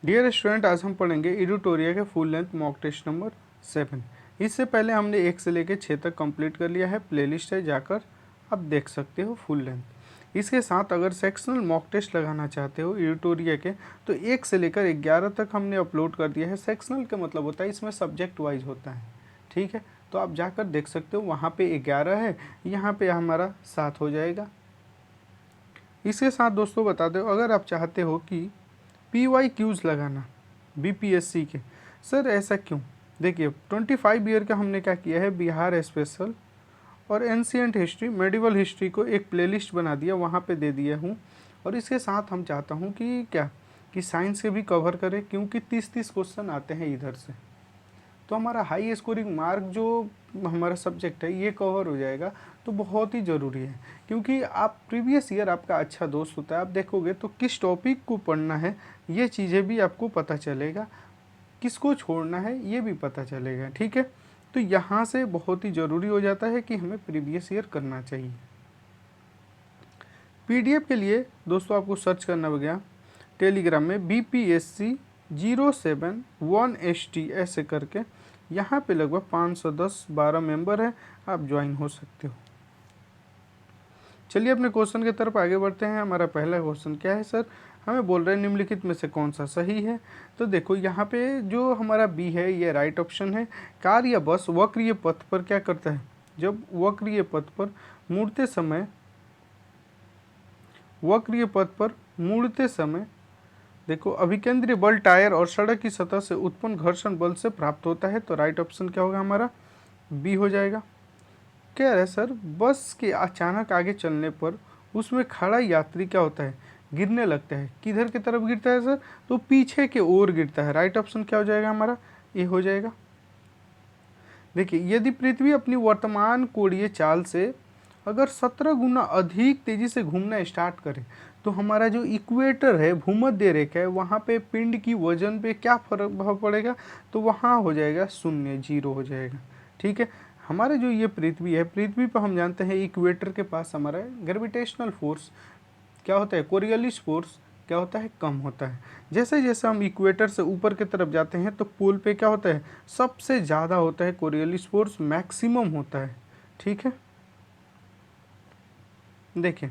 Dear student, आज हम पढ़ेंगे एडिटोरिया के full length mock test number 7। इससे पहले हमने 1 से लेकर 6 तक कंप्लीट कर लिया है। प्लेलिस्ट है, जाकर आप देख सकते हो फुल लेंथ। इसके साथ अगर सेक्शनल मॉक टेस्ट लगाना चाहते हो एडिटोरिया के, तो 1 से लेकर 11 तक हमने अपलोड कर दिया है। सेक्शनल का मतलब होता है इसमें सब्जेक्ट वाइज होता है, ठीक है। तो आप जाकर देख सकते हो, वहाँ पे 11 है, यहाँ पे हमारा 7 हो जाएगा। इसके साथ दोस्तों बता दो, अगर आप चाहते हो कि PYQs लगाना BPSC के, सर ऐसा क्यों? देखिए 25 ईयर का हमने क्या किया है, बिहार स्पेशल और एंशिएंट हिस्ट्री, मेडिवल हिस्ट्री को एक प्लेलिस्ट बना दिया, वहाँ पे दे दिया हूँ। और इसके साथ हम चाहता हूँ कि क्या, कि साइंस के भी कवर करें, क्योंकि 30-30 क्वेश्चन आते हैं इधर से। तो हमारा हाई स्कोरिंग मार्क जो हमारा सब्जेक्ट है ये कवर हो जाएगा, तो बहुत ही ज़रूरी है। क्योंकि आप प्रीवियस ईयर आपका अच्छा दोस्त होता है, आप देखोगे तो किस टॉपिक को पढ़ना है ये चीज़ें भी आपको पता चलेगा, किसको छोड़ना है ये भी पता चलेगा, ठीक है। तो यहाँ से बहुत ही ज़रूरी हो जाता है कि हमें प्रीवियस ईयर करना चाहिए। PDF के लिए दोस्तों आपको सर्च करना होगा टेलीग्राम में BPSC 071ST ऐसे करके, यहाँ पे लगभग 510-12 मेंबर है, आप ज्वाइन हो सकते हो। चलिए अपने क्वेश्चन की तरफ आगे बढ़ते हैं। हमारा पहला क्वेश्चन क्या है सर, हमें बोल रहे हैं निम्नलिखित में से कौन सा सही है। तो देखो यहाँ पे जो हमारा बी है ये राइट ऑप्शन है। कार या बस वक्रीय पथ पर क्या करता है, जब वक्रीय पथ पर मुड़ते समय देखो अभिकेंद्रीय बल टायर और सड़क की सतह से उत्पन्न घर्षण बल से प्राप्त होता है। तो राइट ऑप्शन क्या होगा, हमारा बी हो जाएगा। कह रहे हैं सर, बस के अचानक आगे चलने पर उसमें खड़ा यात्री क्या होता है, गिरने लगता है। किधर की तरफ गिरता है सर, तो पीछे के ओर गिरता है। राइट ऑप्शन क्या हो जाएगा, हमारा ए हो जाएगा। देखिए यदि पृथ्वी अपनी वर्तमान कोणीय चाल से अगर 17 गुना अधिक तेजी से घूमना स्टार्ट करे, तो हमारा जो इक्वेटर है, भूमध्य रेखा है, वहाँ पे पिंड की वजन पे क्या फर्क भाव पड़ेगा, तो वहाँ हो जाएगा 0, 0 हो जाएगा, ठीक है। हमारे जो ये पृथ्वी है, पृथ्वी पर हम जानते हैं इक्वेटर के पास हमारा ग्रेविटेशनल फोर्स क्या होता है, कोरियलिस फोर्स क्या होता है, कम होता है। जैसे जैसे हम इक्वेटर से ऊपर की तरफ जाते हैं तो पोल पे क्या होता है, सबसे ज़्यादा होता है कोरियलिस फोर्स, मैक्सिमम होता है, ठीक है। देखिए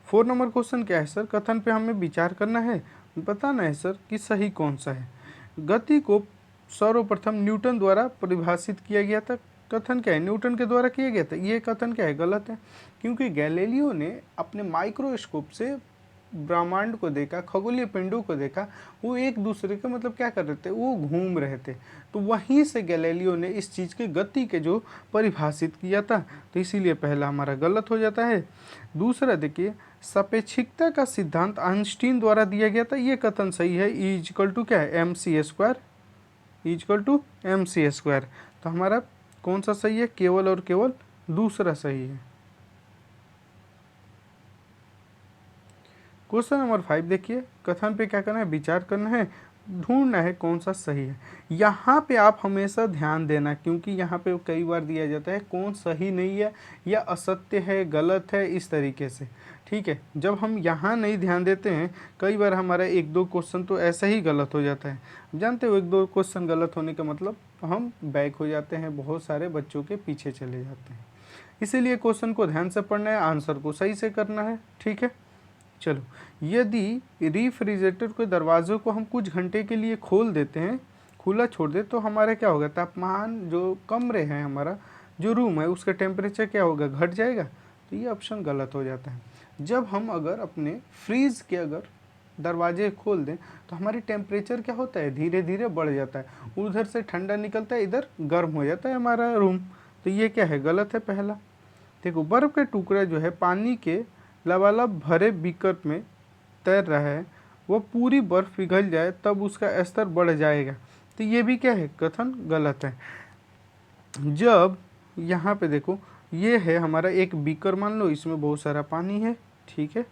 4 नंबर क्वेश्चन क्या है सर, कथन पे हमें विचार करना है, बताना है सर कि सही कौन सा है। गति को सर्वप्रथम न्यूटन द्वारा परिभाषित किया गया था। कथन क्या है, न्यूटन के द्वारा किया गया था। ये कथन क्या है, गलत है। क्योंकि गैलीलियो ने अपने माइक्रोस्कोप से ब्रह्मांड को देखा, खगोलीय पिंडों को देखा, वो एक दूसरे के मतलब क्या कर रहे थे, वो घूम रहे थे। तो वहीं से गैलीलियो ने इस चीज़ के गति के जो परिभाषित किया था। तो इसीलिए पहला हमारा गलत हो जाता है। दूसरा देखिए, सापेक्षिकता का सिद्धांत आइंस्टीन द्वारा दिया गया था। ये कथन सही है। ई इक्वल टू क्या है, mc², E equal to mc²। तो हमारा कौन सा सही है, केवल और केवल दूसरा सही है। क्वेश्चन नंबर 5 देखिए, कथन पे क्या करना है, विचार करना है, ढूंढना है कौन सा सही है। यहाँ पे आप हमेशा ध्यान देना, क्योंकि यहाँ पे कई बार दिया जाता है कौन सही नहीं है या असत्य है, गलत है, इस तरीके से, ठीक है। जब हम यहाँ नहीं ध्यान देते हैं, कई बार हमारा 1-2 क्वेश्चन तो ऐसा ही गलत हो जाता है। जानते हो 1-2 क्वेश्चन गलत होने का मतलब हम बैक हो जाते हैं, बहुत सारे बच्चों के पीछे चले जाते हैं। इसीलिए क्वेश्चन को ध्यान से पढ़ना है, आंसर को सही से करना है, ठीक है। चलो, यदि रेफ्रिजरेटर के दरवाज़ों को हम कुछ घंटे के लिए खोल देते हैं, खुला छोड़ दे, तो हमारा क्या होगा, तापमान जो कमरे हैं, हमारा जो रूम है, उसका टेम्परेचर क्या होगा, घट जाएगा। तो ये ऑप्शन गलत हो जाता है। जब हम अगर अपने फ्रीज के अगर दरवाजे खोल दें, तो हमारी टेम्परेचर क्या होता है, धीरे धीरे बढ़ जाता है। उधर से ठंडा निकलता है, इधर गर्म हो जाता है हमारा रूम। तो ये क्या है, गलत है पहला। देखो बर्फ़ का टुकड़ा जो है पानी के लबालब भरे बीकर में तैर रहा है, वो पूरी बर्फ़ पिघल जाए तब उसका स्तर बढ़ जाएगा। तो ये भी क्या है, कथन गलत है। जब यहाँ पे देखो, ये है हमारा एक बीकर, मान लो इसमें बहुत सारा पानी है, ठीक है,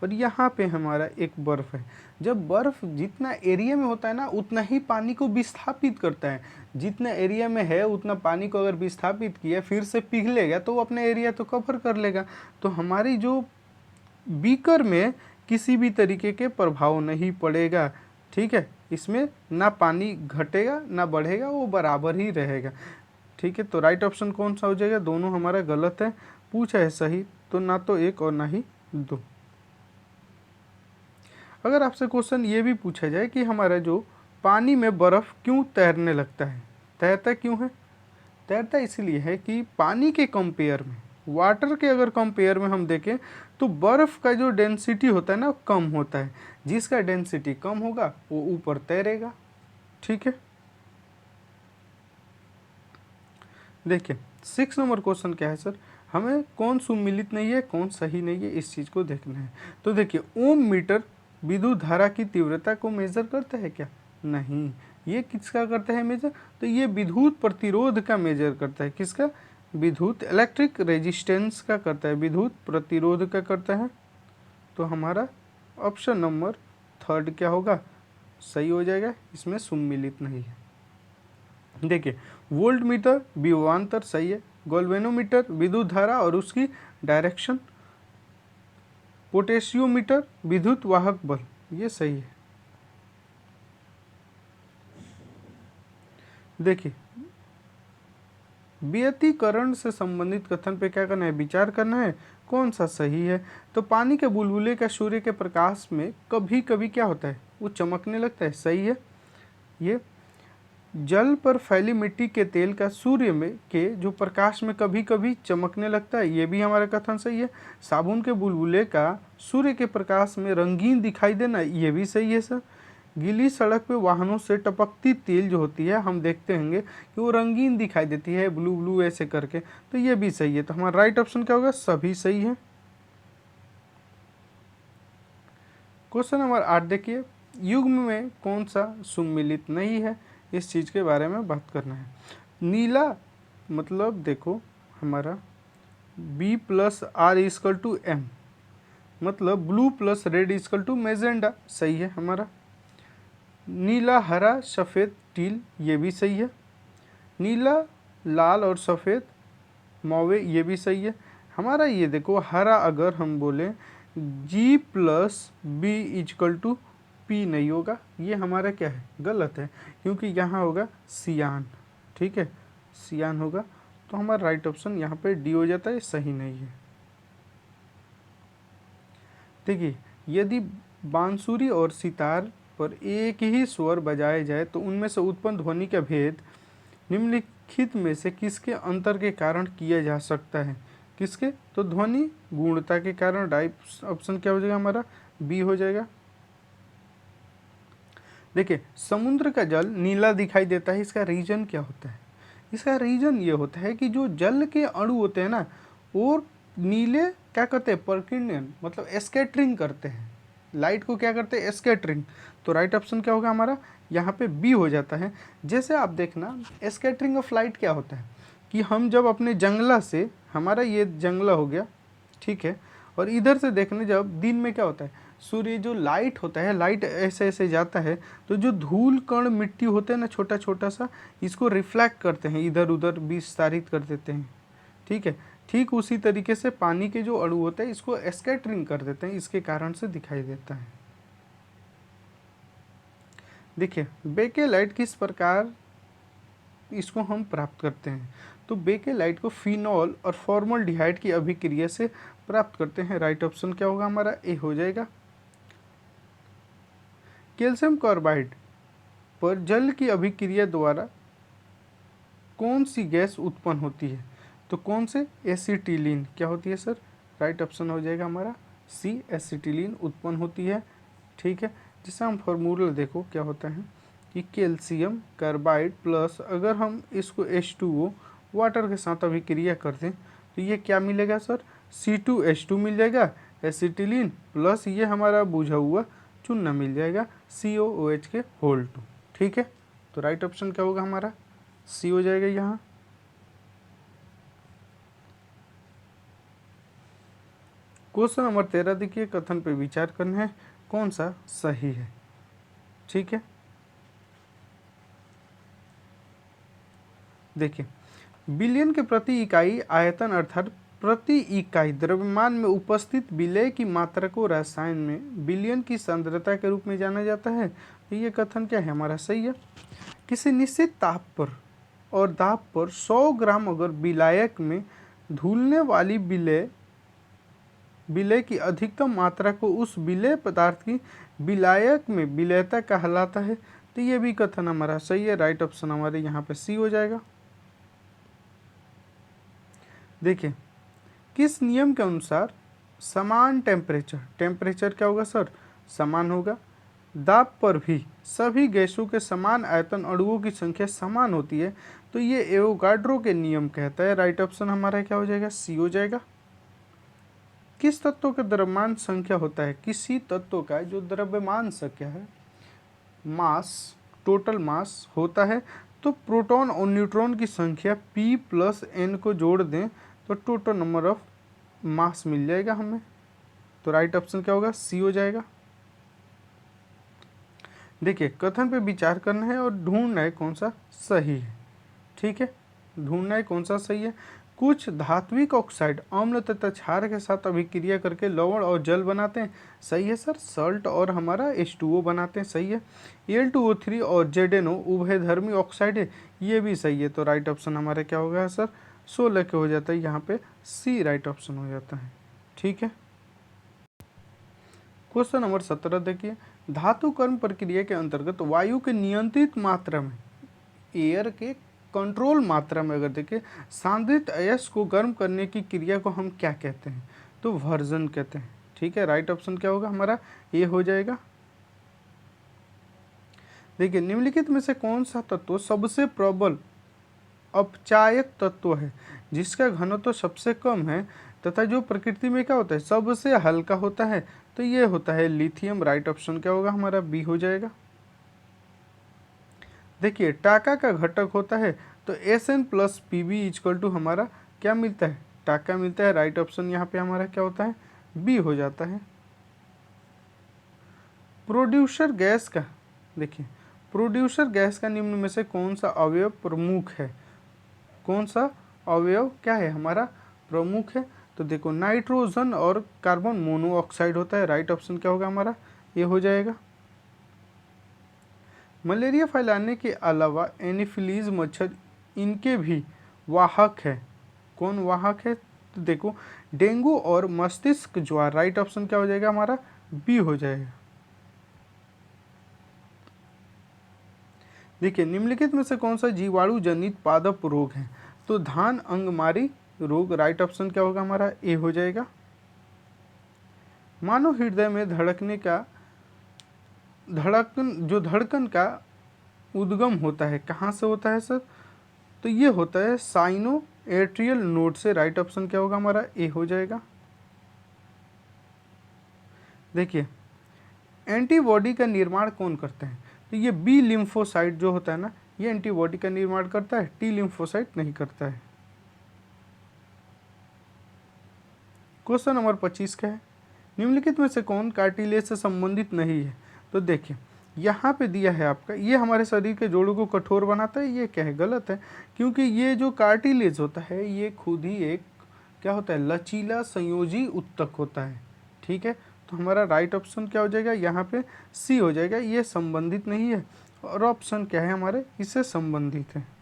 और यहाँ पे हमारा एक बर्फ़ है। जब बर्फ़ जितना एरिया में होता है ना, उतना ही पानी को विस्थापित करता है। जितना एरिया में है उतना पानी को अगर विस्थापित किया, फिर से पिघलेगा तो वो अपना एरिया तो कवर कर लेगा। तो हमारी जो बीकर में किसी भी तरीके के प्रभाव नहीं पड़ेगा। ठीक है, इसमें ना पानी घटेगा ना बढ़ेगा, वो बराबर ही रहेगा। ठीक है, तो राइट ऑप्शन कौन सा हो जाएगा? दोनों हमारा गलत है। पूछा है सही तो ना तो एक और ना ही दो। अगर आपसे क्वेश्चन ये भी पूछा जाए कि हमारा जो पानी में बर्फ़ क्यों तैरने लगता है, तैरता क्यों है? तैरता इसलिए है कि पानी के कंपेयर में, वाटर के अगर कंपेयर में हम देखें तो बर्फ़ का जो डेंसिटी होता है ना वो कम होता है। जिसका डेंसिटी कम होगा वो ऊपर तैरेगा। ठीक है, देखिए 6 नंबर क्वेश्चन क्या है सर? हमें कौन सुमिलित नहीं है, कौन सही नहीं है, इस चीज़ को देखना है। तो देखिए, ओम मीटर विद्युत धारा की तीव्रता को मेजर करता है क्या? नहीं। ये किसका करता है मेजर? तो ये विद्युत प्रतिरोध का मेजर करता है। किसका? विद्युत इलेक्ट्रिक रेजिस्टेंस का करता है, विद्युत प्रतिरोध का करता है। तो हमारा ऑप्शन नंबर 3 क्या होगा? सही हो जाएगा, इसमें सुमिलित नहीं है। देखिए, वोल्ट मीटर विभवांतर सही है, गैल्वेनोमीटर विद्युत धारा और उसकी डायरेक्शन, पोटेशियोमीटर विद्युत वाहक बल, ये सही है। देखिए, वियतीकरण से संबंधित कथन पे क्या करना है? विचार करना है, कौन सा सही है। तो पानी के बुलबुले का सूर्य के प्रकाश में कभी कभी क्या होता है? वो चमकने लगता है, सही है। ये जल पर फैली मिट्टी के तेल का सूर्य में के जो प्रकाश में कभी कभी चमकने लगता है, ये भी हमारा कथन सही है। साबुन के बुलबुले का सूर्य के प्रकाश में रंगीन दिखाई देना, ये भी सही है सर। गीली सड़क पे वाहनों से टपकती तेल जो होती है, हम देखते होंगे कि वो रंगीन दिखाई देती है, ब्लू ब्लू ऐसे करके, तो ये भी सही है। तो हमारा राइट ऑप्शन क्या होगा? सभी सही है। क्वेश्चन नंबर 8 देखिए, युग्म में कौन सा सुमिलित नहीं है, इस चीज़ के बारे में बात करना है। नीला मतलब देखो हमारा B plus R equal to M, मतलब blue plus red equal to magenta, सही है हमारा। नीला हरा सफ़ेद टील, ये भी सही है। नीला लाल और सफ़ेद मौवे, ये भी सही है हमारा। ये देखो हरा अगर हम बोलें G plus B equal to P नहीं होगा, ये हमारा क्या है? गलत है, क्योंकि यहाँ होगा सियान। ठीक है, सियान होगा, तो हमारा राइट ऑप्शन यहाँ पे डी हो जाता है, सही नहीं है। देखिए, यदि बांसुरी और सितार पर एक ही स्वर बजाए जाए तो उनमें से उत्पन्न ध्वनि का भेद निम्नलिखित में से किसके अंतर के कारण किया जा सकता है? किसके? तो ध्वनि गुणता के कारण। राइट ऑप्शन क्या हो जाएगा हमारा? बी हो जाएगा। देखिए, समुद्र का जल नीला दिखाई देता है, इसका रीजन क्या होता है? इसका रीजन ये होता है कि जो जल के अणु होते हैं ना, वो नीले क्या करते हैं? परकिंडियन, मतलब स्कैटरिंग करते हैं। लाइट को क्या करते हैं? स्कैटरिंग। तो राइट ऑप्शन क्या होगा हमारा? यहाँ पे बी हो जाता है। जैसे आप देखना, स्कैटरिंग ऑफ लाइट क्या होता है कि हम जब अपने जंगला से, हमारा ये जंगला हो गया, ठीक है, और इधर से देखने जब दिन में क्या होता है, सूर्य जो लाइट होता है, लाइट ऐसे ऐसे जाता है, तो जो धूल कण मिट्टी होते हैं ना, छोटा छोटा सा, इसको रिफ्लेक्ट करते हैं, इधर उधर विस्तारित कर देते हैं। ठीक है, ठीक उसी तरीके से पानी के जो अणु होते हैं इसको स्कैटरिंग कर देते हैं, इसके कारण से दिखाई देता है। देखिए, बेके लाइट किस प्रकार इसको हम प्राप्त करते हैं? तो बेके लाइट को फिनॉल और फॉर्मल्डिहाइड की अभिक्रिया से प्राप्त करते हैं। राइट ऑप्शन क्या होगा हमारा? ए हो जाएगा। कैल्शियम कार्बाइड पर जल की अभिक्रिया द्वारा कौन सी गैस उत्पन्न होती है? तो कौन से? एसिटिलीन क्या होती है सर? राइट ऑप्शन हो जाएगा हमारा सी, एसिटिलीन उत्पन्न होती है। ठीक है, जिसका हम फॉर्मूला देखो क्या होता है कि कैल्शियम कार्बाइड प्लस, अगर हम इसको H2O वाटर के साथ अभिक्रिया कर दें तो ये क्या मिलेगा सर? C2H2 मिल जाएगा, एसिटिलीन प्लस ये हमारा बुझा हुआ चूना मिल जाएगा, COOH के होल 2। ठीक है, तो राइट ऑप्शन क्या होगा हमारा? सी हो जाएगा यहाँ। क्वेश्चन नंबर 13 देखिए, कथन पे विचार करना है, कौन सा सही है। ठीक है, देखिए, बिलियन के प्रति इकाई आयतन अर्थात प्रति इकाई द्रव्यमान में उपस्थित विलेय की मात्रा को रसायन में विलयन की सांद्रता के रूप में जाना जाता है। तो ये कथन क्या है हमारा सही है। किसी निश्चित ताप पर और दाब पर 100 ग्राम अगर विलायक में धुलने वाली विलेय की अधिकतम मात्रा को उस विलेय पदार्थ की विलायक में विलेयता कहलाता है। तो ये भी कथन हमारा सही है। राइट ऑप्शन हमारे यहाँ पे सी हो जाएगा। देखिए, किस नियम के अनुसार समान टेम्परेचर क्या होगा सर, समान होगा, दाब पर भी सभी गैसों के समान आयतन अणुओं की संख्या समान होती है। तो ये एवोगाड्रो के नियम कहता है। राइट ऑप्शन हमारा क्या हो जाएगा, सी हो जाएगा। किस तत्व का द्रव्यमान संख्या होता है, किसी तत्व का जो द्रव्यमान संख्या है, मास, टोटल मास होता है, तो प्रोटॉन और न्यूट्रॉन की संख्या p प्लस n को जोड़ दें तो टोटल नंबर ऑफ मास मिल जाएगा हमें। तो राइट ऑप्शन क्या होगा, सी हो जाएगा। देखिए, कथन पे विचार करना है और ढूंढना है कौन सा सही है। ठीक है, ढूंढना है कौन सा सही है। कुछ धात्विक ऑक्साइड अम्ल तथा क्षार के साथ अभिक्रिया करके लवण और जल बनाते हैं। सही है सर। सॉल्ट और हमारा H2O बनाते हैं। सही है। Al2O3 और ZNO उभयधर्मी ऑक्साइड है। ये भी सही है। तो राइट ऑप्शन हमारे क्या होगा सर, 16 के हो जाता है। यहाँ पे सी राइट ऑप्शन हो जाता है। ठीक है। क्वेश्चन नंबर 17 देखिए, धातु कर्म प्रक्रिया के अंतर्गत वायु के नियंत्रित मात्रा में, एयर के कंट्रोल मात्रा में अगर देखें, सांद्रित अयस्क को गर्म करने की क्रिया को हम क्या कहते हैं, तो वर्जन कहते हैं। ठीक है। राइट ऑप्शन क्या होगा हमारा, ए हो जाएगा। देखिए, निम्नलिखित में से कौन सा तत्व सबसे प्रबल अपचायक तत्व है, जिसका घनत्व सबसे कम है तथा जो प्रकृति में क्या होता है, सबसे हल्का होता है। तो ये होता है लिथियम। राइट ऑप्शन क्या होगा हमारा, बी हो जाएगा। देखिए, टाका का घटक होता है तो Sn plus Pb equal to हमारा क्या मिलता है, टाका मिलता है। राइट ऑप्शन यहाँ पे हमारा क्या होता है, बी हो जाता है। प्रोड्यूसर गैस का, देखिए, प्रोड्यूसर गैस का निम्न में से कौन सा अवयव प्रमुख है, कौन सा अवयव क्या है हमारा प्रमुख है। तो देखो, नाइट्रोजन और कार्बन मोनोऑक्साइड होता है। राइट ऑप्शन क्या होगा हमारा, ये हो जाएगा। मलेरिया फैलाने के अलावा एनीफिलीज मच्छर इनके भी वाहक है। कौन वाहक है, तो देखो, डेंगू और मस्तिष्क ज्वार। राइट ऑप्शन क्या हो जाएगा हमारा, बी हो जाएगा। देखिए, निम्नलिखित में से कौन सा जीवाणु जनित पादप रोग है, तो धान अंगमारी रोग। राइट ऑप्शन क्या होगा हमारा, ए हो जाएगा। मानव हृदय में धड़कन का उद्गम होता है, कहाँ से होता है सर, तो ये होता है साइनो एट्रियल नोड से। राइट ऑप्शन क्या होगा हमारा, ए हो जाएगा। देखिए, एंटीबॉडी का निर्माण कौन करता है, तो ये बी लिम्फोसाइट जो होता है ना, ये एंटीबॉडी का निर्माण करता है, टी लिम्फोसाइट नहीं करता है। क्वेश्चन नंबर 25 का है, निम्नलिखित में से कौन कार्टिलेज से संबंधित नहीं है। तो देखिए, यहाँ पे दिया है आपका, ये हमारे शरीर के जोड़ों को कठोर बनाता है। ये क्या है, गलत है, क्योंकि ये जो कार्टिलेज होता है ये खुद ही एक क्या होता है, लचीला संयोजी उत्तक होता है। ठीक है। तो हमारा राइट ऑप्शन क्या हो जाएगा, यहाँ पे सी हो जाएगा। ये संबंधित नहीं है, और ऑप्शन क्या है हमारे, इससे संबंधित है।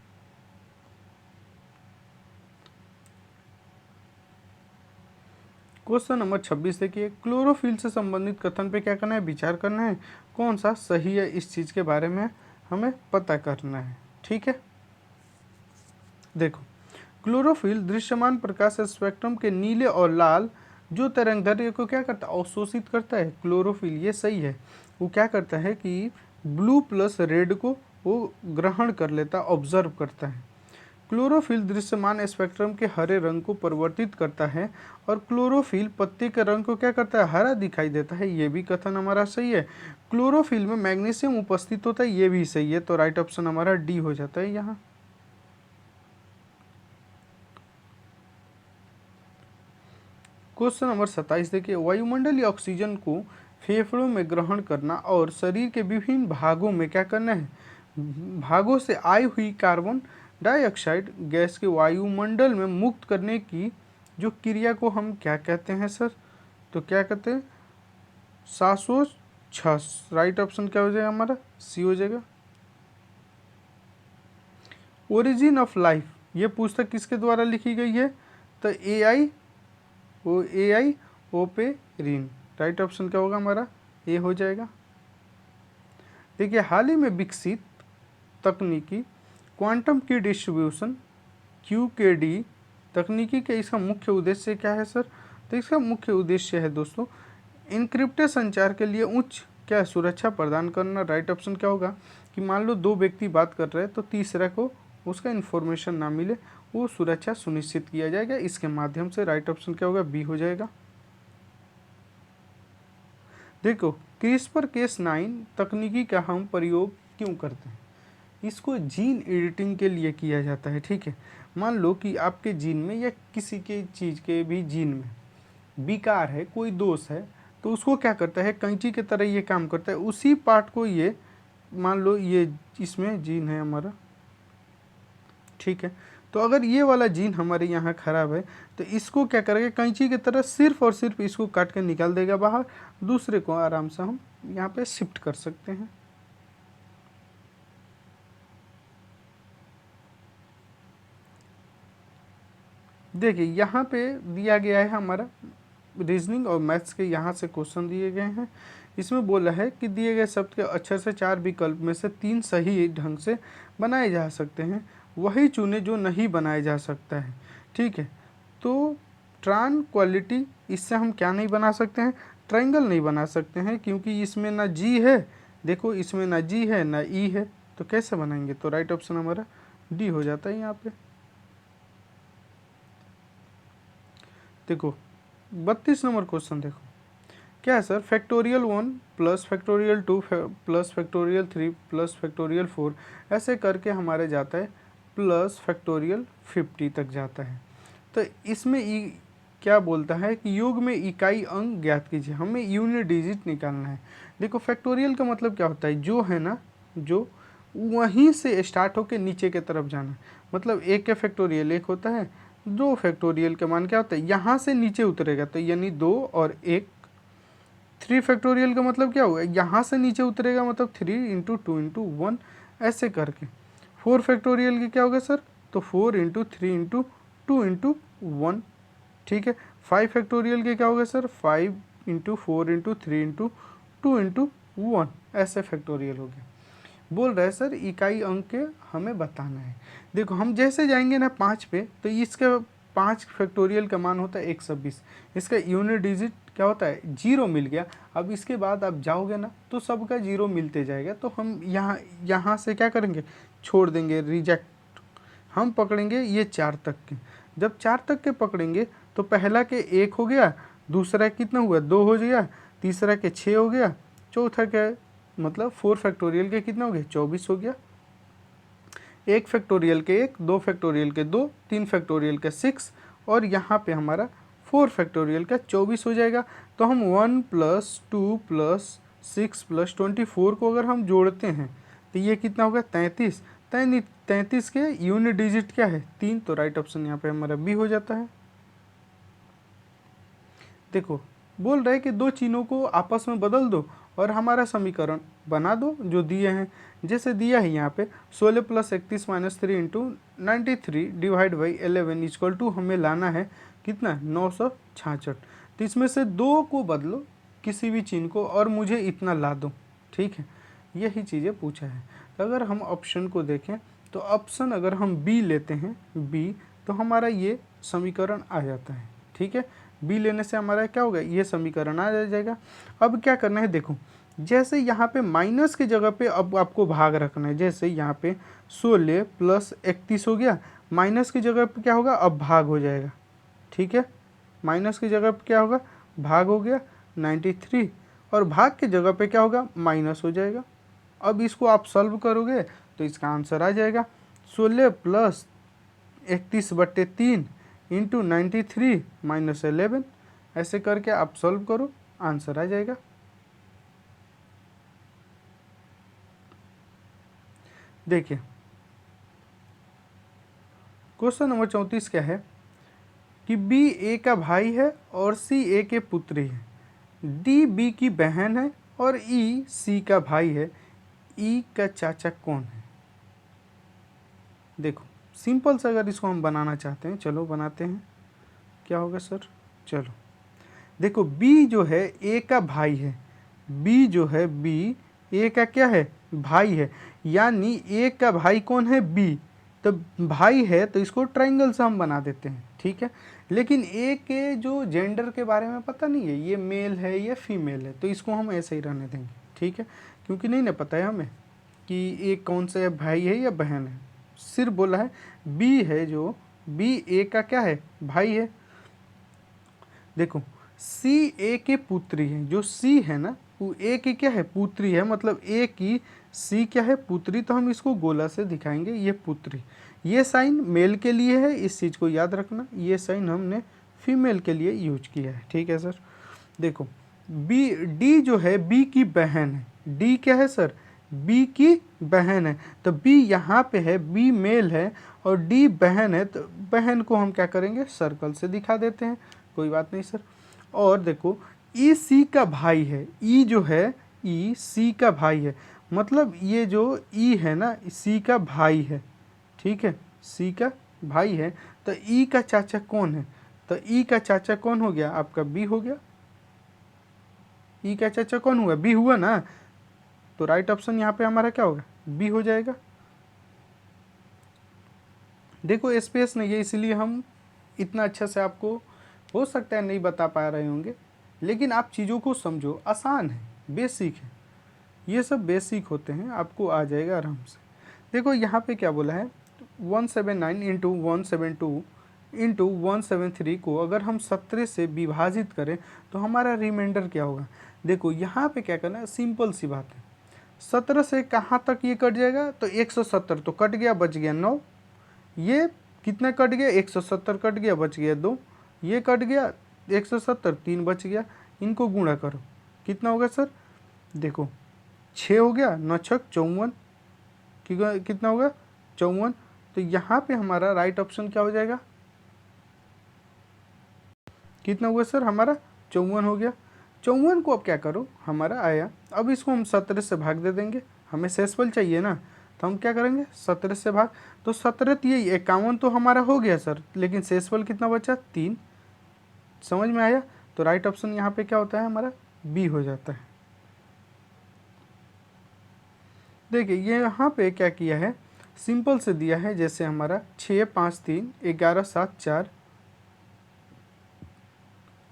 क्वेश्चन नंबर 26 देखिए, क्लोरोफिल से संबंधित कथन पे क्या करना है, विचार करना है, कौन सा सही है, इस चीज़ के बारे में हमें पता करना है। ठीक है। देखो, क्लोरोफिल दृश्यमान प्रकाश स्पेक्ट्रम के नीले और लाल जो तरंगदैर्घ्य को क्या करता है, अवशोषित करता है। क्लोरोफिल ये सही है, वो क्या करता है कि ब्लू प्लस रेड को वो ग्रहण कर लेता, ऑब्जर्व करता है। क्लोरोफिल दृश्यमान स्पेक्ट्रम के हरे रंग को परिवर्तित करता है, और क्लोरोफिल पत्ते के रंग को क्या करता है, हरा दिखाई देता है। ये भी कथन हमारा सही है। क्लोरोफिल में मैग्नीशियम उपस्थित होता है, ये भी सही है। तो राइट ऑप्शन हमारा डी हो जाता है यहाँ। क्वेश्चन नंबर 27 देखिए, वायुमंडलीय ऑक्सीजन को फेफड़ों में ग्रहण करना और शरीर के विभिन्न भागों में क्या करना है, भागों से आई हुई कार्बन डाइऑक्साइड गैस के वायुमंडल में मुक्त करने की जो क्रिया को हम क्या कहते हैं सर, तो क्या कहते हैं, श्वासोच्छ्वास। राइट ऑप्शन क्या हो जाएगा हमारा, सी हो जाएगा। ओरिजिन ऑफ लाइफ, ये पुस्तक किसके द्वारा लिखी गई है, तो ए आई ओपेरिन। राइट ऑप्शन क्या होगा हमारा, ए हो जाएगा। देखिए हाल ही में विकसित तकनीकी क्वांटम की डिस्ट्रीब्यूशन QKD तकनीकी के इसका मुख्य उद्देश्य क्या है सर, तो इसका मुख्य उद्देश्य है दोस्तों इनक्रिप्टेड संचार के लिए उच्च क्या सुरक्षा प्रदान करना। राइट ऑप्शन क्या होगा कि मान लो दो व्यक्ति बात कर रहे हैं तो तीसरा को उसका इन्फॉर्मेशन ना मिले, वो सुरक्षा सुनिश्चित किया जाएगा इसके माध्यम से। राइट ऑप्शन क्या होगा, बी हो जाएगा। देखो CRISPR-Cas9 तकनीकी का हम प्रयोग क्यों करते हैं, इसको जीन एडिटिंग के लिए किया जाता है। ठीक है, मान लो कि आपके जीन में या किसी के चीज़ के भी जीन में विकार है, कोई दोष है, तो उसको क्या करता है, कैंची की तरह ये काम करता है। उसी पार्ट को ये मान लो ये इसमें जीन है हमारा, ठीक है, तो अगर ये वाला जीन हमारे यहाँ खराब है तो इसको क्या करेगा, कैंची की तरह सिर्फ और सिर्फ इसको काट के निकाल देगा बाहर, दूसरे को आराम से हम यहाँ पे शिफ्ट कर सकते हैं। देखिए यहाँ पे दिया गया है हमारा रीजनिंग और मैथ्स के यहाँ से क्वेश्चन दिए गए हैं। इसमें बोला है कि दिए गए शब्द के अक्षर से 4 विकल्प में से 3 सही ढंग से बनाए जा सकते हैं, वही चुने जो नहीं बनाया जा सकता है। ठीक है, तो ट्रान क्वालिटी, इससे हम क्या नहीं बना सकते हैं, ट्रायंगल नहीं बना सकते हैं, क्योंकि इसमें ना जी है, देखो इसमें ना जी है ना ई है, तो कैसे बनाएंगे, तो राइट ऑप्शन हमारा डी हो जाता है यहाँ पे। देखो 32 नंबर क्वेश्चन देखो क्या है sir, factorial 1 plus factorial 2 plus factorial 3 plus factorial 4 ऐसे करके हमारे जाता है प्लस फैक्टोरियल 50 तक जाता है। तो इसमें क्या बोलता है कि योग में इकाई अंक ज्ञात कीजिए, हमें यूनिट डिजिट निकालना है। देखो फैक्टोरियल का मतलब क्या होता है, जो है ना, जो वहीं से स्टार्ट होकर नीचे की तरफ जाना, मतलब एक का फैक्टोरियल 1 होता है, 2 फैक्टोरियल का मान क्या होता है, यहाँ से नीचे उतरेगा, तो यानी 2 और 1। 3 फैक्टोरियल का मतलब क्या हुआ, यहाँ से नीचे उतरेगा, मतलब 3 इंटू 2 इंटू 1 ऐसे करके। 4 फैक्टोरियल की क्या होगा सर, तो 4 इंटू 3 इंटू 2 इंटू 1। ठीक है, 5 फैक्टोरियल के क्या होगा sir, 5 into 4 into 3 into 2 into 1 ऐसे फैक्टोरियल हो गया। बोल रहे सर इकाई अंक के हमें बताना है। देखो हम जैसे जाएंगे ना 5 पे, तो इसका 5 फैक्टोरियल का मान होता है 120, इसका यूनिट डिजिट क्या होता है, 0 मिल गया। अब इसके बाद आप जाओगे ना तो सबका 0 मिलते जाएगा, तो हम यहाँ से क्या करेंगे, छोड़ देंगे, रिजेक्ट। हम पकड़ेंगे ये 4 तक के, जब 4 तक के पकड़ेंगे तो पहला के 1 हो गया, दूसरा कितना हुआ 2 हो गया, तीसरा के 6 हो गया, चौथा के मतलब 4 फैक्टोरियल के कितना हो गया 24 हो गया। 1 फैक्टोरियल के 1, 2 फैक्टोरियल के 2, 3 फैक्टोरियल के 6 और यहाँ पे हमारा 4 फैक्टोरियल का 24 हो जाएगा। तो हम 1 प्लस 2 प्लस 6 प्लस 24 को अगर हम जोड़ते हैं तो ये कितना होगा 33। 33 के यूनिट डिजिट क्या है 3, तो राइट ऑप्शन यहाँ पे हमारा बी हो जाता है। देखो बोल रहे कि दो चिन्हों को आपस में बदल दो और हमारा समीकरण बना दो जो दिए हैं। जैसे दिया है यहाँ पे 16 plus 31 minus 3 into 93 divide by 11 equal to हमें लाना है कितना 966। तो इसमें से 2 को बदलो किसी भी चिन्ह को और मुझे इतना ला दो। ठीक है, यही चीज़ें पूछा है। तो अगर हम ऑप्शन को देखें तो ऑप्शन अगर हम बी लेते हैं बी, तो हमारा ये समीकरण आ जाता है। ठीक है, बी लेने से हमारा क्या होगा, ये समीकरण आ जाएगा। अब क्या करना है, देखो जैसे यहाँ पे माइनस की जगह पे अब आपको भाग रखना है। जैसे यहाँ पे 16 प्लस 31 हो गया, माइनस की जगह पे क्या होगा अब भाग हो जाएगा। ठीक है, माइनस की जगह पे क्या होगा भाग हो गया 93 और भाग की जगह पे क्या होगा माइनस हो जाएगा। अब इसको आप सॉल्व करोगे तो इसका आंसर आ जाएगा 16 प्लस 31/3 इंटू 93 माइनस 11। ऐसे करके आप सॉल्व करो, आंसर आ जाएगा। देखिए क्वेश्चन नंबर 34 क्या है, कि बी ए का भाई है और सी ए के पुत्री है, डी बी की बहन है और ई सी का भाई है, ई का चाचा कौन है। देखो सिंपल से अगर इसको हम बनाना चाहते हैं, चलो बनाते हैं। क्या होगा सर, चलो देखो बी जो है ए का भाई है, बी जो है बी ए का क्या है, भाई है, यानी ए का भाई कौन है, बी, तो भाई है तो इसको ट्रायंगल से हम बना देते हैं, ठीक है। लेकिन ए के जो जेंडर के बारे में पता नहीं है, ये मेल है या फीमेल है, तो इसको हम ऐसे ही रहने देंगे, ठीक है, क्योंकि नहीं ना पता है हमें कि ए कौन सा भाई है या बहन है। सिर्फ बोला है बी है, जो बी ए का क्या है, भाई है। देखो सी ए के पुत्री है, जो सी है ना वो ए की क्या है, पुत्री है, मतलब ए की सी क्या है, पुत्री, तो हम इसको गोला से दिखाएंगे ये पुत्री। ये साइन मेल के लिए है, इस चीज़ को याद रखना, ये साइन हमने फीमेल के लिए यूज किया है, ठीक है सर। देखो बी डी जो है बी की बहन है, डी क्या है सर, बी की बहन है, तो बी यहाँ पे है, बी मेल है और डी बहन है, तो बहन को हम क्या करेंगे, सर्कल से दिखा देते हैं, कोई बात नहीं सर। और देखो ई सी का भाई है, ई जो है ई सी का भाई है, मतलब ये जो ई है ना सी का भाई है, ठीक है, सी का भाई है, तो ई का चाचा कौन है, तो ई का चाचा कौन हो गया, आपका बी हो गया। ई का चाचा कौन हुआ, बी हुआ ना, तो राइट ऑप्शन यहाँ पे हमारा क्या होगा, बी हो जाएगा। देखो स्पेस नहीं है इसलिए हम इतना अच्छा से आपको हो सकता है नहीं बता पा रहे होंगे, लेकिन आप चीज़ों को समझो, आसान है, बेसिक है, ये सब बेसिक होते हैं, आपको आ जाएगा आराम से। देखो यहाँ पे क्या बोला है, 179 इंटू 172 इंटू 173 को अगर हम 17 से विभाजित करें तो हमारा रिमाइंडर क्या होगा। देखो यहाँ पे क्या करना है, सिंपल सी बात है, 17 से कहाँ तक ये कट जाएगा, तो 170 तो कट गया, बच गया 9, ये कितना कट गया, 170 कट गया, बच गया 2, ये कट गया 170, 3 बच गया, इनको गुणा करो, कितना होगा सर, देखो 6 हो गया, 9 छक 54, कितना होगा 54, तो यहाँ पे हमारा राइट ऑप्शन क्या हो जाएगा, कितना हुआ सर, हमारा 54 हो गया। 54 को अब क्या करो, हमारा आया, अब इसको हम 17 से भाग दे देंगे, हमें शेषफल चाहिए ना, तो हम क्या करेंगे 17 से भाग, तो 17 यही 51 तो हमारा हो गया सर, लेकिन शेषफल कितना बचा, 3, समझ में आया। तो राइट ऑप्शन यहाँ पे क्या होता है हमारा, बी हो जाता है। देखिए ये यहाँ पे क्या किया है, सिंपल से दिया है, जैसे हमारा 6 5 3 11 7 4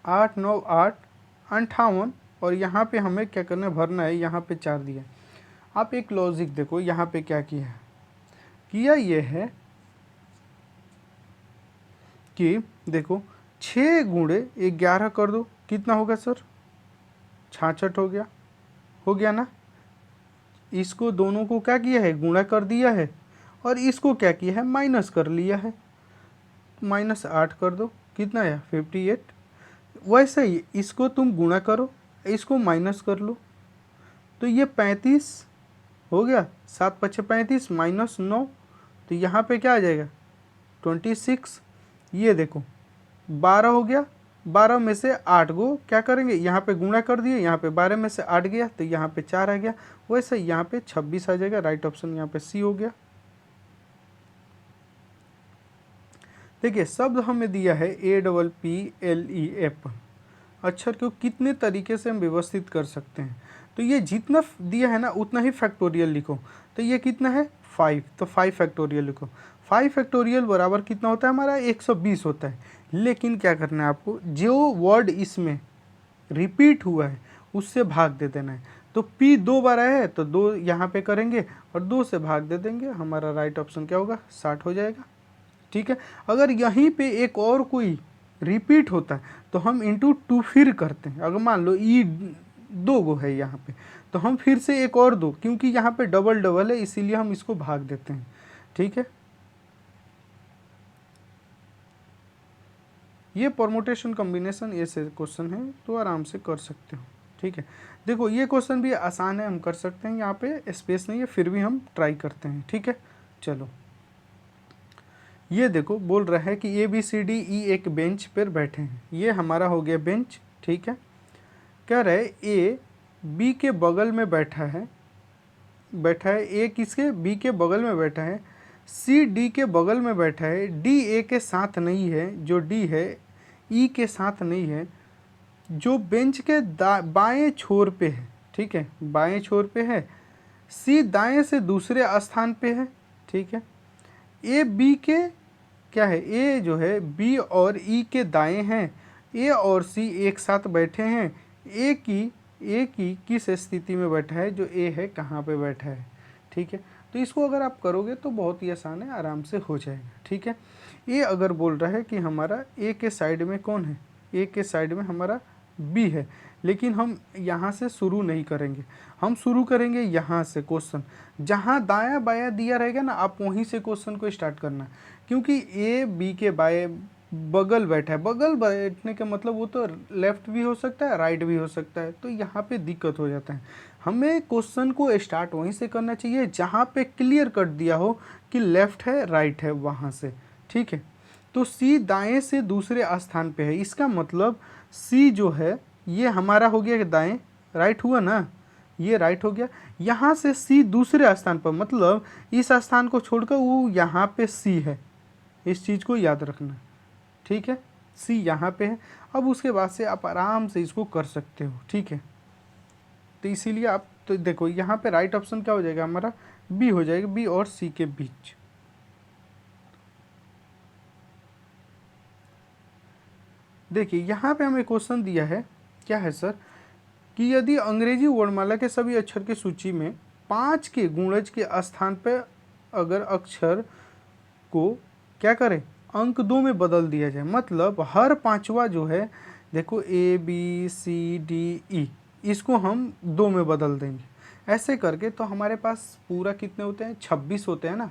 8 9 8 58, और यहाँ पे हमें क्या करना है, भरना है, यहाँ पे 4 दिया। आप एक लॉजिक देखो, यहाँ पे क्या किया है, किया ये है कि देखो 6 गुणे 11 कर दो, कितना होगा सर, 66 हो गया ना। इसको दोनों को क्या किया है, गुणा कर दिया है, और इसको क्या किया है, माइनस कर लिया है, -8 कर दो, कितना है 58। वैसे ही इसको तुम गुणा करो, इसको माइनस कर लो, तो ये 35 हो गया, 7 5 35 -9, तो यहाँ पे क्या आ जाएगा 26। ये देखो 12 हो गया, 12 में से 8 गो क्या करेंगे, यहाँ पे गुणा कर दिए, यहाँ पे 12 में से 8 गया तो यहाँ पे 4 आ गया, वैसे यहाँ पे 26 आ जाएगा, राइट ऑप्शन यहाँ पे सी हो गया। देखिए शब्द हमें दिया है APPLEF, अक्षर को कितने तरीके से हम व्यवस्थित कर सकते हैं, तो ये जितना दिया है ना उतना ही फैक्टोरियल लिखो, तो ये कितना है 5, तो 5 फैक्टोरियल लिखो, 5 फैक्टोरियल बराबर कितना होता है हमारा 120 होता है। लेकिन क्या करना है आपको, जो वर्ड इसमें रिपीट हुआ है उससे भाग दे देना है, तो P 2 बार आया है तो 2 यहाँ पे करेंगे और 2 से भाग दे देंगे, हमारा राइट ऑप्शन क्या होगा 60 हो जाएगा, ठीक है। अगर यहीं पे एक और कोई रिपीट होता है तो हम इंटू 2 फिर करते हैं, अगर मान लो ई 2 गो है यहाँ पे तो हम फिर से एक और 2, क्योंकि यहाँ पे डबल डबल है इसीलिए हम इसको भाग देते हैं, ठीक है। ये परमुटेशन कॉम्बिनेशन ऐसे क्वेश्चन है तो आराम से कर सकते हो, ठीक है। देखो ये क्वेश्चन भी आसान है, हम कर सकते हैं, यहाँ पे स्पेस नहीं है फिर भी हम ट्राई करते हैं, ठीक है। चलो ये देखो बोल रहा है कि A B C D E एक बेंच पर बैठे हैं, ये हमारा हो गया बेंच, ठीक है। कह रहे ए बी के बगल में बैठा है, ए किसके, बी के बगल में बैठा है, सी डी के बगल में बैठा है, डी ए के साथ नहीं है, जो डी है ई के साथ नहीं है, जो बेंच के बाएं छोर पे है, ठीक है, बाएं छोर पे है, सी दाएं से दूसरे स्थान पे है, ठीक है। ए बी के क्या है, ए जो है बी और ई के दाएं हैं, ए और सी एक साथ बैठे हैं, ए की किस स्थिति में बैठा है, जो ए है कहाँ पे बैठा है, ठीक है। तो इसको अगर आप करोगे तो बहुत ही आसान है, आराम से हो जाएगा, ठीक है। ए अगर बोल रहा है कि हमारा ए के साइड में कौन है, ए के साइड में हमारा बी है, लेकिन हम यहाँ से शुरू नहीं करेंगे, हम शुरू करेंगे यहाँ से। क्वेश्चन जहाँ दायां बायां दिया रहेगा ना, आप वहीं से क्वेश्चन को स्टार्ट करना, क्योंकि ए बी के बाएं बगल बैठा है, बगल बैठने का मतलब वो तो लेफ्ट भी हो सकता है, राइट भी हो सकता है, तो यहाँ पे दिक्कत हो जाता है। हमें क्वेश्चन को स्टार्ट वहीं से करना चाहिए जहाँ पे क्लियर कट दिया हो कि लेफ्ट है राइट है, वहाँ से, ठीक है। तो सी दाएं से दूसरे स्थान पे है, इसका मतलब सी जो है ये हमारा हो गया दाएं, राइट हुआ ना, ये राइट हो गया। यहाँ से सी दूसरे स्थान पर, मतलब इस स्थान को छोड़कर वो यहाँ पे सी है, इस चीज़ को याद रखना, ठीक है। सी यहाँ पे है, अब उसके बाद से आप आराम से इसको कर सकते हो, ठीक है। तो इसीलिए आप तो देखो यहाँ पे राइट ऑप्शन क्या हो जाएगा हमारा, बी हो जाएगा, बी और सी के बीच। देखिए यहाँ पे हमें क्वेश्चन दिया है, क्या है सर, कि यदि अंग्रेजी वर्णमाला के सभी अक्षर की सूची में 5 के गुणज के स्थान पर अगर अक्षर को क्या करें, अंक 2 में बदल दिया जाए, मतलब हर पांचवा जो है, देखो A B C D E, इसको हम 2 में बदल देंगे, ऐसे करके तो हमारे पास पूरा कितने होते हैं, 26 होते हैं ना।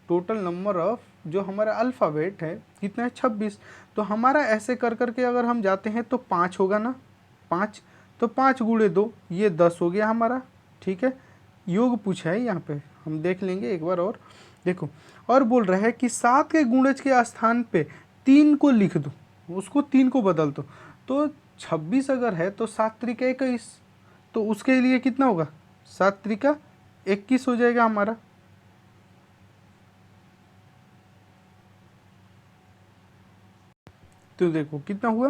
टोटल नंबर ऑफ जो हमारा अल्फ़ाबेट है कितना है, 26। तो हमारा ऐसे कर करके अगर हम जाते हैं तो 5 होगा ना, 5, तो 5 गुणे 2 ये 10 हो गया हमारा, ठीक है। योग पूछा है यहाँ पे, हम देख लेंगे एक बार और देखो। और बोल रहा है कि 7 के गुणज के स्थान पे 3 को लिख दो, उसको 3 को बदल दो, तो 26 अगर है तो 7 त्रिका 21, तो उसके लिए कितना होगा, 7 त्रिका 21 हो जाएगा हमारा। तो देखो कितना हुआ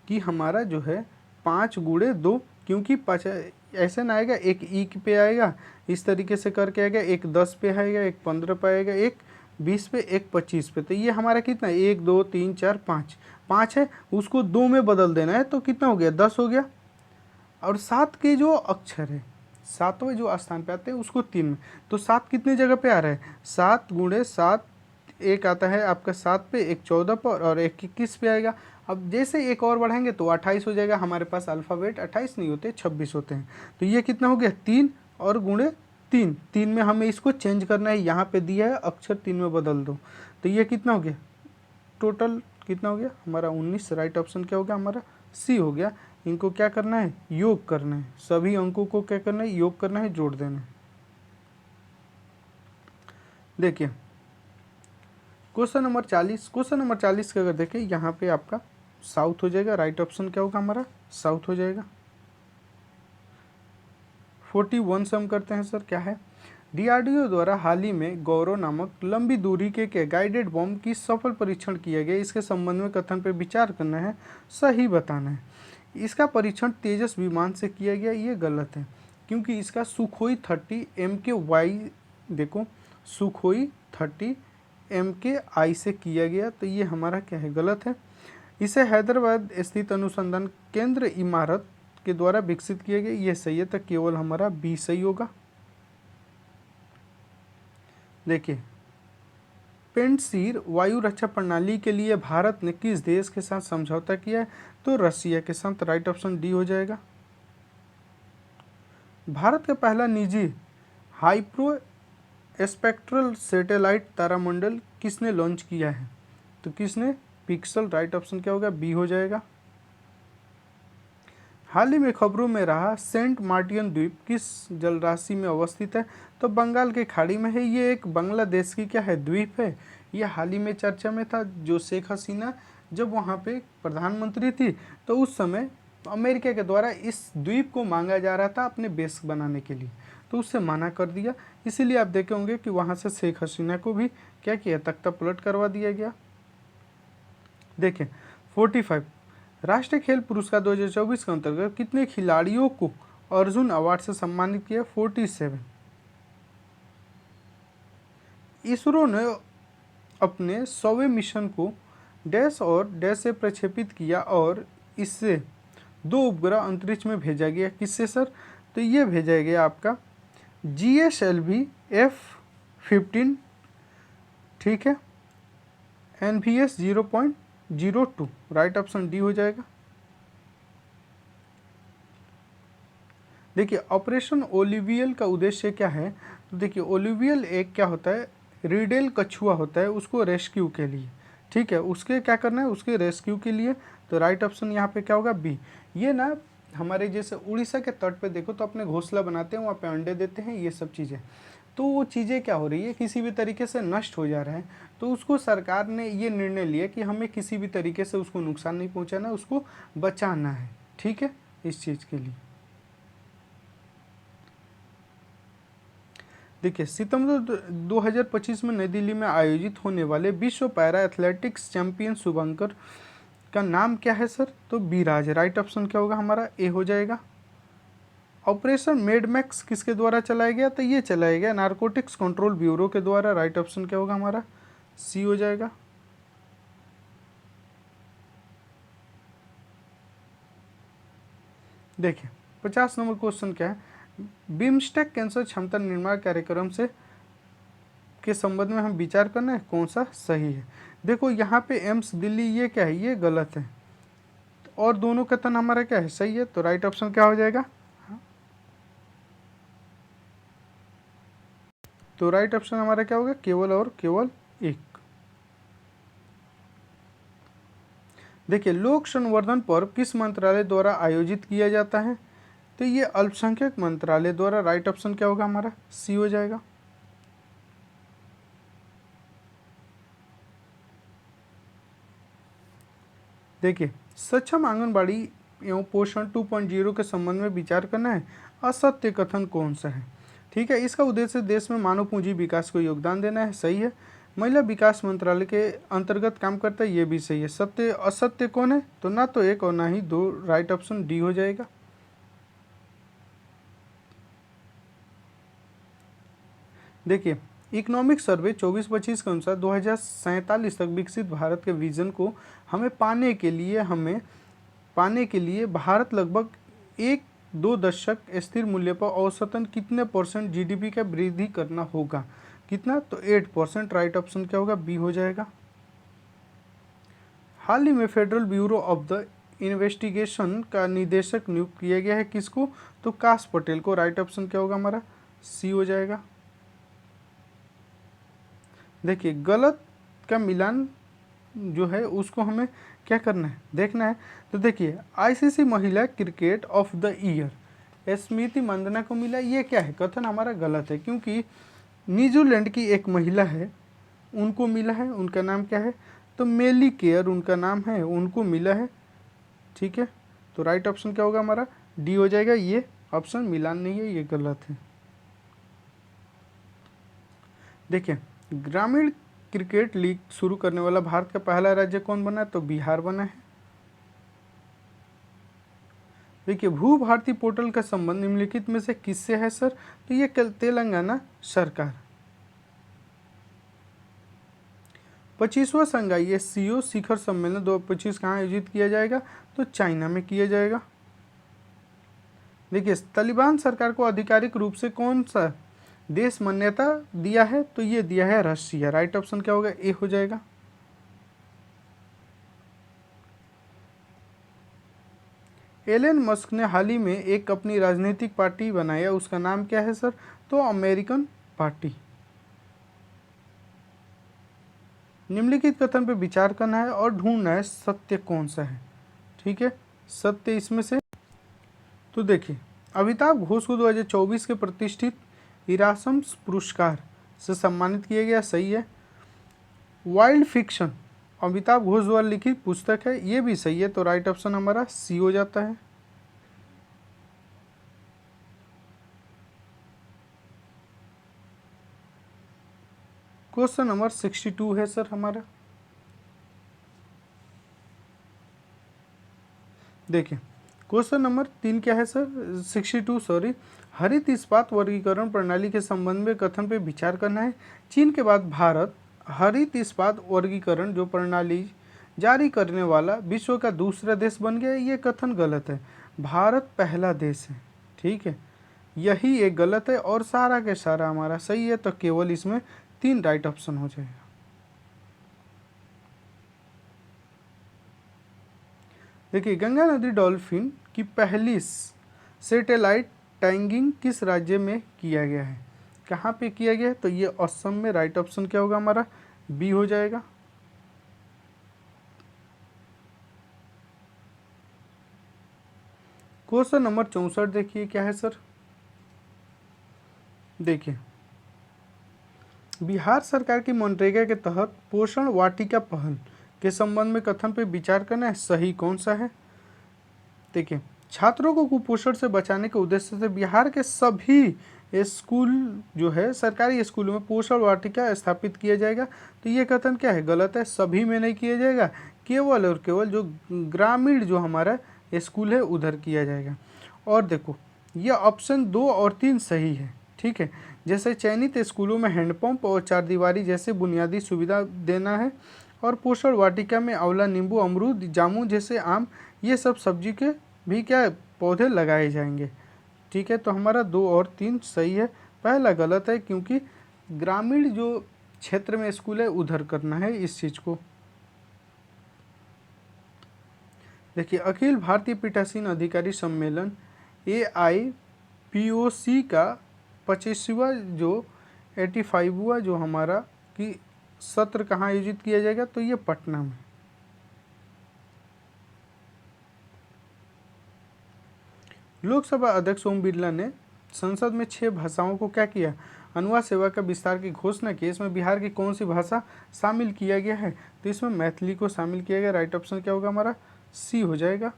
कि हमारा जो है 5 गुणे 2, क्योंकि 5 ऐसे ना आएगा, एक ई पे आएगा, इस तरीके से करके आएगा, एक 10 पे आएगा, एक 15 पे आएगा, एक 20 पे, एक 25 पे। तो ये हमारा कितना है, 1 2 3 4 5, 5 है, उसको 2 में बदल देना है, तो कितना हो गया, 10 हो गया। और 7 के जो अक्षर है, 7वें जो स्थान पे आते हैं उसको 3 में, तो 7 कितने जगह पे आ रहा है, 7 गुणे 7, एक आता है आपका 7 पे, एक 14 पर और एक 21 पे आएगा। अब जैसे एक और बढ़ाएंगे तो 28 हो जाएगा, हमारे पास अल्फ़ाबेट 28 नहीं होते, 26 होते हैं। तो ये कितना हो गया, 3 और गुणे 3, 3 में हमें इसको चेंज करना है, यहाँ पे दिया है अक्षर 3 में बदल दो, तो ये कितना हो गया, टोटल कितना हो गया हमारा 19। राइट ऑप्शन क्या हो गया हमारा, सी हो गया। इनको क्या करना है, योग करना है, सभी अंकों को क्या करना है, योग करना है, जोड़ देना है। देखिए क्वेश्चन नंबर 40, क्वेश्चन नंबर 40 का अगर देखें, यहाँ पे आपका साउथ हो जाएगा, राइट ऑप्शन क्या होगा हमारा, साउथ हो जाएगा। 41 से हम करते हैं सर, क्या है, डीआरडीओ द्वारा हाल ही में गौरव नामक लंबी दूरी के गाइडेड बम की सफल परीक्षण किया गया, इसके संबंध में कथन पर विचार करना है, सही बताना है। इसका परीक्षण तेजस विमान से किया गया, ये गलत है, क्योंकि इसका सुखोई 30 MKY, देखो सुखोई 30 MKI से किया गया, तो ये हमारा क्या है, गलत है। इसे हैदराबाद स्थित अनुसंधान केंद्र इमारत के द्वारा विकसित किया गया, ये सही है, तो केवल हमारा बी सही होगा। देखिए पेंटसीर वायु रक्षा प्रणाली के लिए भारत ने किस देश के साथ समझौता किया है, तो रसिया के साथ। राइट ऑप्शन डी हो जाएगा। भारत का पहला निजी हाइप्रो स्पेक्ट्रल सैटेलाइट तारामंडल किसने लॉन्च किया है, तो किसने, पिक्सल। राइट ऑप्शन क्या होगा, बी हो जाएगा। हाल ही में खबरों में रहा सेंट मार्टिन द्वीप किस जलराशि में अवस्थित है, तो बंगाल के खाड़ी में है, ये एक बांग्लादेश की क्या है, द्वीप है, ये हाल ही में चर्चा में था। जो शेख हसीना जब वहाँ पे प्रधानमंत्री थी तो उस समय अमेरिका के द्वारा इस द्वीप को मांगा जा रहा था अपने बेस बनाने के लिए, तो उससे मना कर दिया। इसीलिए आप देखे होंगे कि वहाँ से शेख हसीना को भी क्या किया, तख्ता पलट करवा दिया गया। देखिए 45 राष्ट्रीय खेल पुरस्कार 2024 के अंतर्गत कितने खिलाड़ियों को अर्जुन अवार्ड से सम्मानित किया? 47। इसरो ने अपने 100वें मिशन को डैश और डैश से प्रक्षेपित किया और इससे 2 उपग्रह अंतरिक्ष में भेजा गया। किससे सर? तो ये भेजा गया आपका GSLV F-15, ठीक है, NVS 0.02, राइट ऑप्शन डी हो जाएगा। देखिए ऑपरेशन ओलिवियल का उद्देश्य क्या है? तो देखिए ओलिवियल एक क्या होता है, रीडेल कछुआ होता है, उसको रेस्क्यू के लिए, ठीक है, उसके क्या करना है, उसके रेस्क्यू के लिए। तो राइट ऑप्शन यहाँ पे क्या होगा? बी। ये ना हमारे जैसे उड़ीसा के तट पे देखो तो अपने घोंसला बनाते हैं, वहाँ पे अंडे देते हैं, ये सब चीज़ें, तो वो चीज़ें क्या हो रही है, किसी भी तरीके से नष्ट हो जा रहा है। तो उसको सरकार ने ये निर्णय लिया कि हमें किसी भी तरीके से उसको नुकसान नहीं पहुँचाना, उसको बचाना है, ठीक है, इस चीज़ के लिए। देखिए सितंबर 2025 में नई दिल्ली में आयोजित होने वाले विश्व पैरा एथलेटिक्स चैंपियन शुभंकर का नाम क्या है सर? तो बीराज। राइट ऑप्शन क्या होगा हमारा? ए हो जाएगा। ऑपरेशन मेडमैक्स किसके द्वारा चलाया गया? तो ये चलाया गया नारकोटिक्स कंट्रोल ब्यूरो के द्वारा। राइट ऑप्शन क्या होगा हमारा? सी हो जाएगा। देखिए 50 नंबर क्वेश्चन क्या है? बिम्स्टेक कैंसर क्षमता निर्माण कार्यक्रम से के संबंध में हम विचार करना है, कौन सा सही है। देखो यहाँ पे एम्स दिल्ली ये क्या है, ये गलत है, और दोनों कथन हमारा क्या है, सही है। तो राइट ऑप्शन क्या हो जाएगा? तो राइट ऑप्शन हमारा क्या होगा? केवल और केवल एक। देखिए लोक संवर्धन पर्व किस मंत्रालय द्वारा आयोजित किया जाता है? तो ये अल्पसंख्यक मंत्रालय द्वारा। राइट ऑप्शन क्या होगा हमारा? सी हो जाएगा। देखिए सक्षम आंगनबाड़ी एवं पोषण 2.0 के संबंध में विचार करना है। असत्य कथन कौन सा है? ठीक है, इसका उद्देश्य देश में मानव पूंजी विकास को योगदान देना है, सही है। महिला विकास मंत्रालय के अंतर्गत काम करता है, ये भी सही है। सत्य असत्य कौन है? तो ना तो एक और ना ही दो। राइट ऑप्शन डी हो जाएगा। देखिए इकोनॉमिक सर्वे 24-25 के अनुसार 2047 तक विकसित भारत के विजन को हमें पाने के लिए भारत लगभग 1-2 दशक स्थिर मूल्य पर औसतन कितने % GDP का वृद्धि करना होगा? कितना? तो 8%। राइट ऑप्शन क्या होगा? बी हो जाएगा। हाल ही में federal bureau of the investigation का निदेशक नियुक्त किया गया है, किसको? तो काश पटेल को। राइट ऑप्शन क्या होगा हमारा? सी हो जाएगा। देखिए गलत का मिलान जो है उसको हमें क्या करना है, देखना है। तो देखिए ICC महिला क्रिकेट ऑफ द ईयर स्मृति मंदाना को मिला, ये क्या है? कथन हमारा गलत है, क्योंकि न्यूजीलैंड की एक महिला है उनको मिला है। उनका नाम क्या है? तो मेली केयर उनका नाम है, उनको मिला है, ठीक है। तो राइट ऑप्शन क्या होगा हमारा? डी हो जाएगा। ये ऑप्शन मिलान नहीं है, ये गलत है। देखिए ग्रामीण क्रिकेट लीग शुरू करने वाला भारत का पहला राज्य कौन बना? तो बिहार बना है। देखिए भू भारती पोर्टल का संबंध निम्नलिखित में से किससे है सर? तो ये तेलंगाना सरकार। 25वां संघाई SCO शिखर सम्मेलन 2025 कहाँ आयोजित किया जाएगा? तो चाइना में किया जाएगा। देखिए तालिबान सरकार को आधिकारिक रूप से कौन सा देश मान्यता दिया है? तो ये दिया है रशिया। राइट ऑप्शन क्या होगा? ए हो जाएगा। एलन मस्क ने हाल ही में एक अपनी राजनीतिक पार्टी बनाया, उसका नाम क्या है सर? तो अमेरिकन पार्टी। निम्नलिखित कथन पर विचार करना है और ढूंढना है सत्य कौन सा है, ठीक है। सत्य इसमें से, तो देखिए अमिताभ घोष को 2024 के प्रतिष्ठित इरासम्स पुरस्कार से सम्मानित किया गया, सही है। वाइल्ड फिक्शन अमिताभ घोष द्वारा लिखित पुस्तक है, ये भी सही है, तो राइट ऑप्शन हमारा सी हो जाता है। क्वेश्चन नंबर 62 है सर हमारा। देखिए क्वेश्चन नंबर 3 क्या है सर, 62 सॉरी। हरित इस्पात वर्गीकरण प्रणाली के संबंध में कथन पे विचार करना है। चीन के बाद भारत हरित इस्पात वर्गीकरण जो प्रणाली जारी करने वाला विश्व का दूसरा देश बन गया। ये कथन गलत है, भारत पहला देश है, ठीक है, यही एक गलत है और सारा के सारा हमारा सही है, तो केवल इसमें 3 राइट ऑप्शन हो जाएगा। देखिए गंगा नदी डॉल्फिन की पहली सैटेलाइट टैगिंग किस राज्य में किया गया है, कहाँ पे किया गया है, तो ये असम में। राइट ऑप्शन क्या होगा हमारा, बी हो जाएगा। क्वेश्चन नंबर 64 देखिए क्या है सर। देखिए बिहार सरकार की मनरेगा के तहत पोषण वाटिका पहल के संबंध में कथन पे विचार करना है, सही कौन सा है। देखिए छात्रों को कुपोषण से बचाने के उद्देश्य से बिहार के सभी स्कूल जो है सरकारी स्कूलों में पोषण वाटिका स्थापित किया जाएगा। तो ये कथन क्या है, गलत है, सभी में नहीं किया जाएगा, केवल और केवल जो ग्रामीण जो हमारा स्कूल है उधर किया जाएगा। और देखो ये ऑप्शन 2 और 3 सही है, ठीक है। जैसे चयनित स्कूलों में हैंडपंप और चारदीवारी जैसे बुनियादी सुविधा देना है, और पोषण वाटिका में आंवला, नींबू, अमरूद, जामुन जैसे आम, ये सब सब्जी के भी क्या पौधे लगाए जाएंगे, ठीक है। तो हमारा 2 और 3 सही है, पहला गलत है क्योंकि ग्रामीण जो क्षेत्र में स्कूल है उधर करना है इस चीज़ को। देखिए अखिल भारतीय पीठासीन अधिकारी सम्मेलन AIPOC का 25वां जो 85वां जो हमारा कि सत्र कहाँ आयोजित किया जाएगा, तो ये पटना में। लोकसभा अध्यक्ष ओम बिरला ने संसद में 6 भाषाओं को क्या किया, अनुवाद सेवा का विस्तार की घोषणा की। इसमें बिहार की कौन सी भाषा शामिल किया गया है, तो इसमें मैथिली को शामिल किया गया। राइट ऑप्शन क्या होगा हमारा, सी हो जाएगा।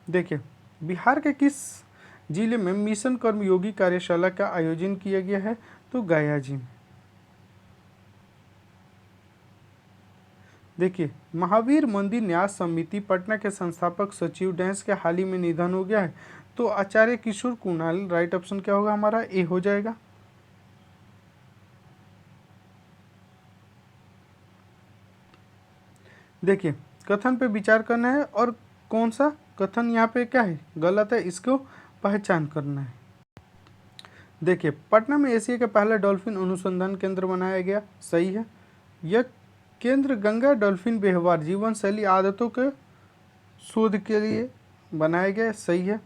देखिए बिहार के किस जिले में मिशन कर्मयोगी कार्यशाला का आयोजन किया गया है, तो गया जी में। देखिए महावीर मंदिर न्यास समिति पटना के संस्थापक सचिव डैश के हाल ही में निधन हो गया है, तो आचार्य किशोर कुणाल। राइट ऑप्शन क्या होगा हमारा, ए हो जाएगा। देखिए कथन पे विचार करना है और कौन सा कथन यहाँ पे क्या है, गलत है, इसको पहचान करना है। देखिए पटना में एशिया का पहला डॉल्फिन अनुसंधान केंद्र बनाया गया, सही है। यह केंद्र गंगा डॉल्फिन व्यवहार जीवन शैली आदतों के शोध के लिए बनाया गया, सही है।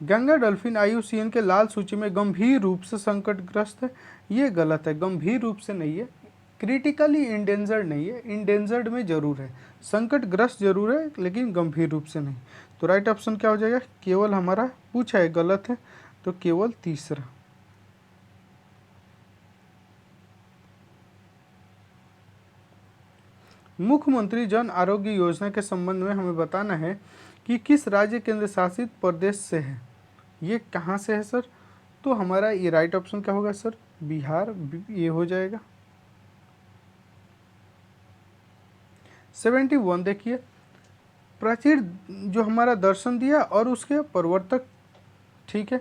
गंगा डॉल्फिन IUCN के लाल सूची में गंभीर रूप से संकटग्रस्त है, ये गलत है, गंभीर रूप से नहीं है, क्रिटिकली इंडेंजर्ड नहीं है, इंडेंजर्ड में जरूर है, संकटग्रस्त जरूर है लेकिन गंभीर रूप से नहीं। तो राइट ऑप्शन क्या हो जाएगा, केवल हमारा पूछा है गलत है, तो केवल तीसरा। मुख्यमंत्री जन आरोग्य योजना के संबंध में हमें बताना है कि किस राज्य केंद्र शासित प्रदेश से है, ये कहाँ से है सर, तो हमारा ये राइट ऑप्शन क्या होगा सर, बिहार, ये हो जाएगा। 71 देखिए प्राचीर जो हमारा दर्शन दिया और उसके प्रवर्तक, ठीक है,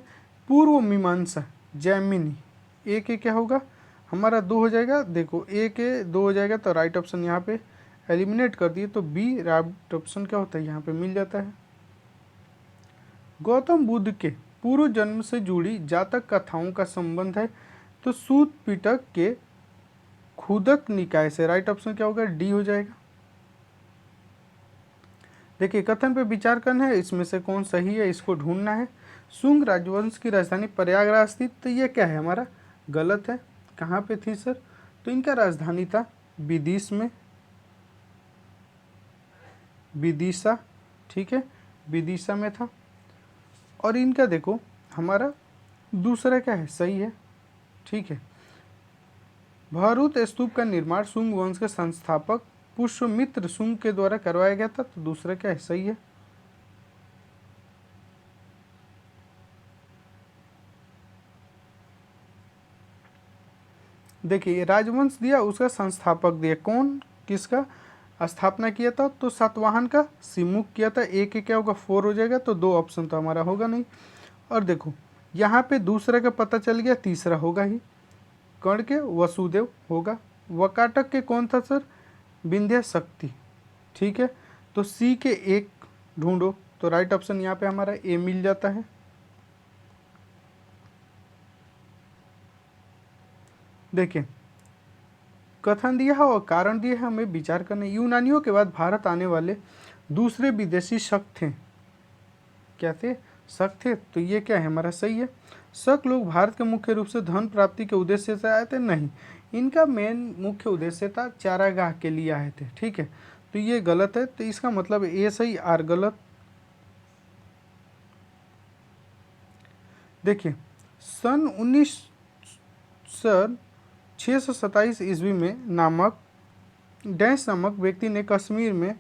पूर्व मीमांसा जैमिनी, ए के क्या होगा हमारा 2 हो जाएगा। देखो ए के 2 हो जाएगा, तो राइट ऑप्शन यहाँ पे एलिमिनेट कर दिए, तो बी राइट ऑप्शन क्या होता है यहाँ पे मिल जाता है। गौतम बुद्ध के पूर्व जन्म से जुड़ी जातक कथाओं का संबंध है, तो सूत पिटक के खुदक निकाय से। राइट ऑप्शन क्या होगा, डी हो जाएगा। देखिए कथन पे विचार करना है, इसमें से कौन सही है इसको ढूंढना है। शुंग राजवंश की राजधानी प्रयागराज थी, तो ये क्या है हमारा, गलत है, कहाँ पे थी सर, तो इनका राजधानी था विदिशा में, विदिशा, ठीक है, विदिशा में था। और इनका देखो हमारा दूसरा क्या है, सही है। ठीक है। भरूच स्तूप का निर्माण शुंग वंश के संस्थापक पुष्यमित्र शुंग के द्वारा करवाया गया था, तो दूसरा क्या है, सही है। देखिए राजवंश दिया, उसका संस्थापक दिया, कौन किसका स्थापना किया था, तो सातवाहन का सिमुख किया था। एक क्या होगा, 4 हो जाएगा, तो 2 ऑप्शन तो हमारा होगा नहीं। और देखो यहाँ पे दूसरा का पता चल गया, तीसरा होगा ही, कर्ण के वसुदेव होगा। वकाटक के कौन था सर, विंध्य शक्ति, ठीक है। तो सी के एक ढूंढो, तो राइट ऑप्शन यहाँ पे हमारा ए मिल जाता है। देखिए कथन दिया है और कारण दिया है, हमें विचार करना। यूनानियों के बाद भारत आने वाले दूसरे विदेशी शक थे, क्या थे, शक थे, तो ये क्या है हमारा, सही है। शक लोग भारत के मुख्य रूप से धन प्राप्ति के उद्देश्य से आए थे, नहीं, इनका मेन मुख्य उद्देश्य था चारागाह के लिए आए थे, ठीक है। तो ये गलत है, तो इसका मतलब ए सही आर गलत। देखिए सन 627 ईस्वी में नामक डैश नामक व्यक्ति ने कश्मीर में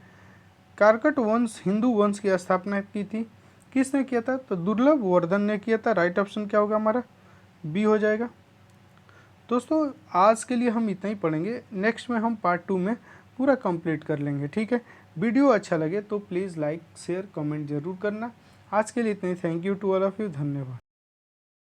कारकट वंश हिंदू वंश की स्थापना की थी। किसने किया था, तो दुर्लभ वर्धन ने किया था। राइट ऑप्शन क्या होगा हमारा, बी हो जाएगा। दोस्तों आज के लिए हम इतना ही पढ़ेंगे, नेक्स्ट में हम पार्ट 2 में पूरा कंप्लीट कर लेंगे, ठीक है। वीडियो अच्छा लगे तो प्लीज़ लाइक शेयर कमेंट जरूर करना। आज के लिए इतना ही, thank you to all of you, धन्यवाद।